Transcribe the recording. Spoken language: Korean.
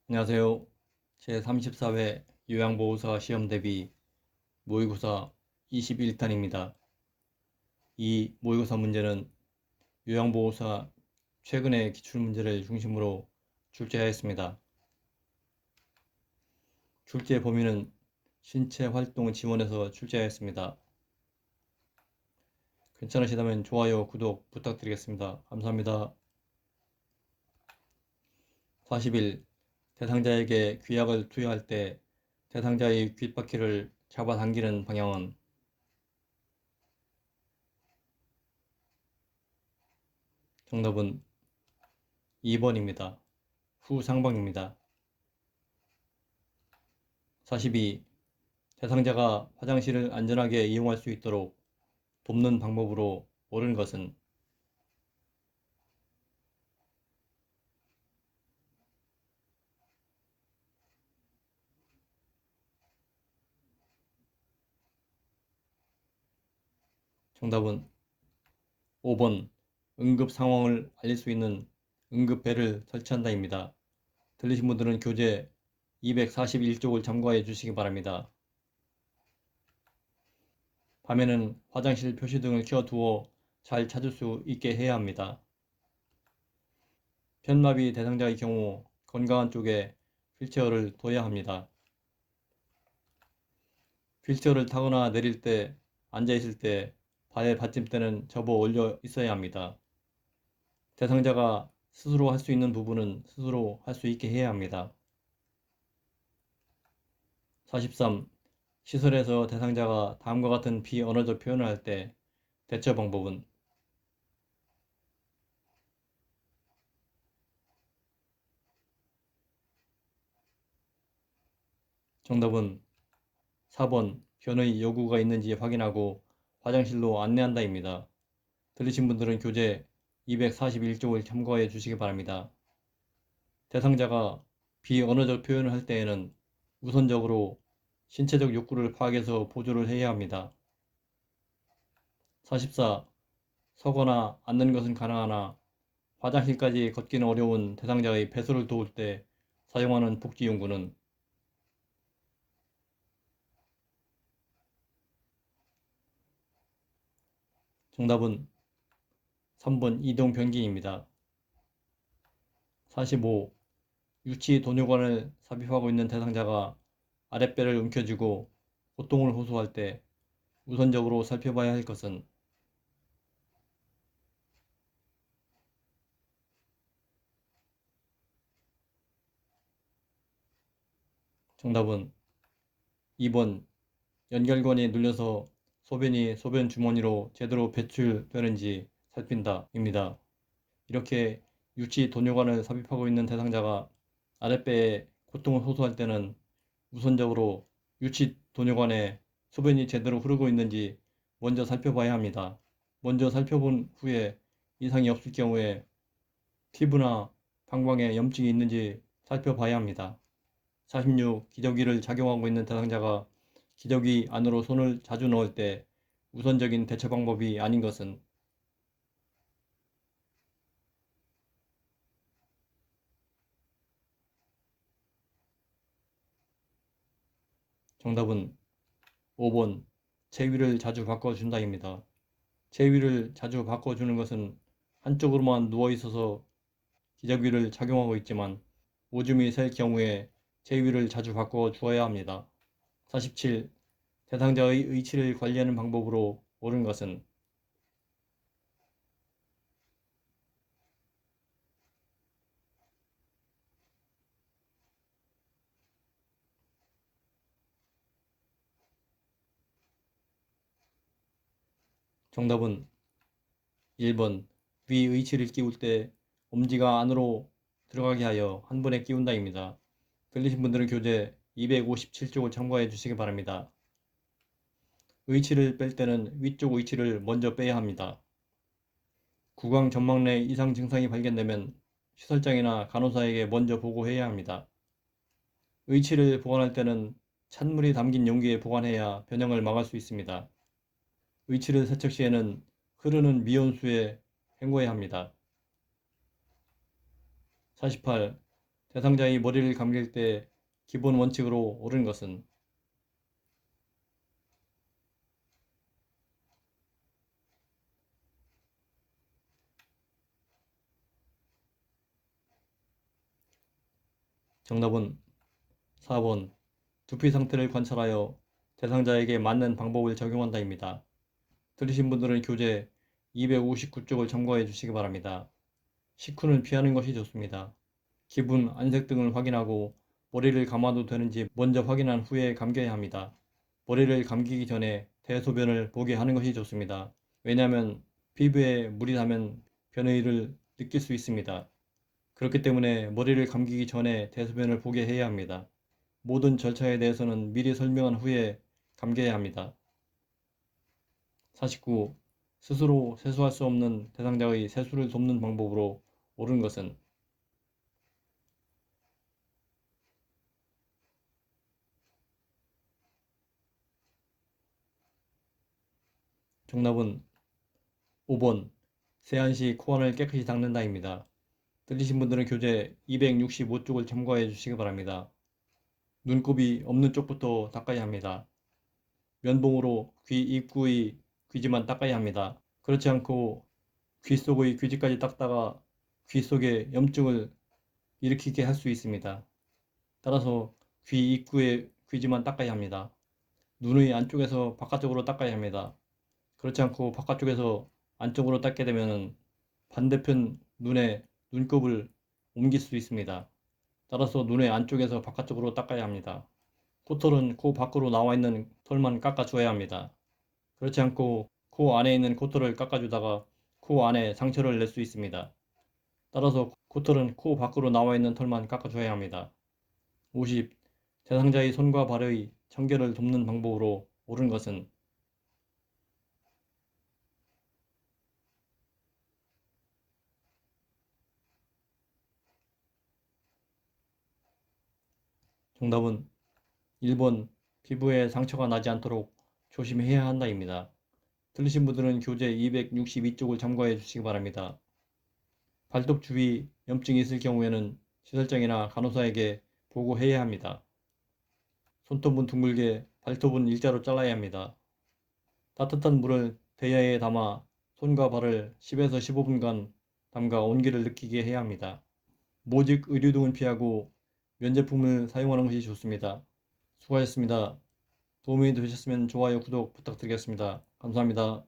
안녕하세요. 제34회 요양보호사 시험 대비 모의고사 21탄입니다. 이 모의고사 문제는 요양보호사 최근의 기출문제를 중심으로 출제하였습니다. 출제 범위는 신체활동 지원에서 출제하였습니다. 괜찮으시다면 좋아요, 구독 부탁드리겠습니다. 감사합니다. 40일 대상자에게 귀약을 투여할 때 대상자의 귓바퀴를 잡아당기는 방향은 정답은 2번입니다. 후상방입니다. 42. 대상자가 화장실을 안전하게 이용할 수 있도록 돕는 방법으로 옳은 것은 정답은 5번 응급 상황을 알릴 수 있는 응급벨을 설치한다입니다. 들리신 분들은 교재 241쪽을 참고해 주시기 바랍니다. 밤에는 화장실 표시등을 켜두어 잘 찾을 수 있게 해야 합니다. 편마비 대상자의 경우 건강한 쪽에 휠체어를 둬야 합니다. 휠체어를 타거나 내릴 때, 앉아있을 때 발의 받침대는 접어 올려 있어야 합니다. 대상자가 스스로 할 수 있는 부분은 스스로 할 수 있게 해야 합니다. 43. 시설에서 대상자가 다음과 같은 비언어적 표현을 할 때 대처 방법은 정답은 4번 변의 요구가 있는지 확인하고 화장실로 안내한다입니다. 들리신 분들은 교재 241쪽을 참고해 주시기 바랍니다. 대상자가 비언어적 표현을 할 때에는 우선적으로 신체적 욕구를 파악해서 보조를 해야 합니다. 44. 서거나 앉는 것은 가능하나 화장실까지 걷기는 어려운 대상자의 배설을 도울 때 사용하는 복지용구는 정답은 3번 이동변기입니다. 45. 유치 도뇨관을 삽입하고 있는 대상자가 아랫배를 움켜쥐고 고통을 호소할 때 우선적으로 살펴봐야 할 것은 정답은 2번 연결관이 눌려서 소변이 소변 주머니로 제대로 배출되는지 살핀다 입니다. 이렇게 유치 도뇨관을 삽입하고 있는 대상자가 아랫배에 고통을 호소할 때는 우선적으로 유치 도뇨관에 소변이 제대로 흐르고 있는지 먼저 살펴봐야 합니다. 먼저 살펴본 후에 이상이 없을 경우에 피부나 방광에 염증이 있는지 살펴봐야 합니다. 46. 기저귀를 착용하고 있는 대상자가 기저귀 안으로 손을 자주 넣을 때 우선적인 대처 방법이 아닌 것은 정답은 5번 체위를 자주 바꿔준다입니다. 체위를 자주 바꿔주는 것은 한쪽으로만 누워있어서 기저귀를 착용하고 있지만 오줌이 셀 경우에 체위를 자주 바꿔 주어야 합니다. 47. 대상자의 의치를 관리하는 방법으로 옳은 것은 정답은 1번 위 의치를 끼울 때 엄지가 안으로 들어가게 하여 한 번에 끼운다입니다. 들리신 분들은 교재 257쪽을 참고해 주시기 바랍니다. 의치를 뺄 때는 위쪽 의치를 먼저 빼야 합니다. 구강 전망 내 이상 증상이 발견되면 시설장이나 간호사에게 먼저 보고해야 합니다. 의치를 보관할 때는 찬물이 담긴 용기에 보관해야 변형을 막을 수 있습니다. 의치를 세척 시에는 흐르는 미온수에 헹궈야 합니다. 48. 대상자의 머리를 감길 때 기본 원칙으로 옳은 것은 정답은 4번 두피 상태를 관찰하여 대상자에게 맞는 방법을 적용한다입니다. 들으신 분들은 교재 259쪽을 참고해 주시기 바랍니다. 식후는 피하는 것이 좋습니다. 기분, 안색 등을 확인하고 머리를 감아도 되는지 먼저 확인한 후에 감겨야 합니다. 머리를 감기기 전에 대소변을 보게 하는 것이 좋습니다. 왜냐하면 피부에 물이 닿으면 변의를 느낄 수 있습니다. 그렇기 때문에 머리를 감기기 전에 대소변을 보게 해야 합니다. 모든 절차에 대해서는 미리 설명한 후에 감겨야 합니다. 49. 스스로 세수할 수 없는 대상자의 세수를 돕는 방법으로 옳은 것은 정답은 5번 세안 시 코안을 깨끗이 닦는다입니다. 들리신 분들은 교재 265쪽을 참고해 주시기 바랍니다. 눈곱이 없는 쪽부터 닦아야 합니다. 면봉으로 귀 입구의 귀지만 닦아야 합니다. 그렇지 않고 귀 속의 귀지까지 닦다가 귀 속에 염증을 일으키게 할 수 있습니다. 따라서 귀 입구의 귀지만 닦아야 합니다. 눈의 안쪽에서 바깥쪽으로 닦아야 합니다. 그렇지 않고 바깥쪽에서 안쪽으로 닦게 되면 반대편 눈에 눈곱을 옮길 수 있습니다. 따라서 눈의 안쪽에서 바깥쪽으로 닦아야 합니다. 코털은 코 밖으로 나와 있는 털만 깎아줘야 합니다. 그렇지 않고 코 안에 있는 코털을 깎아주다가 코 안에 상처를 낼 수 있습니다. 따라서 코털은 코 밖으로 나와 있는 털만 깎아줘야 합니다. 50. 대상자의 손과 발의 청결을 돕는 방법으로 옳은 것은 정답은 1번 피부에 상처가 나지 않도록 조심해야 한다입니다. 틀리신 분들은 교재 262쪽을 참고해 주시기 바랍니다. 발톱 주위 염증이 있을 경우에는 시설장이나 간호사에게 보고해야 합니다. 손톱은 둥글게, 발톱은 일자로 잘라야 합니다. 따뜻한 물을 대야에 담아 손과 발을 10에서 15분간 담가 온기를 느끼게 해야 합니다. 모직 의류 등은 피하고 면제품을 사용하는 것이 좋습니다. 수고하셨습니다. 도움이 되셨으면 좋아요, 구독 부탁드리겠습니다. 감사합니다.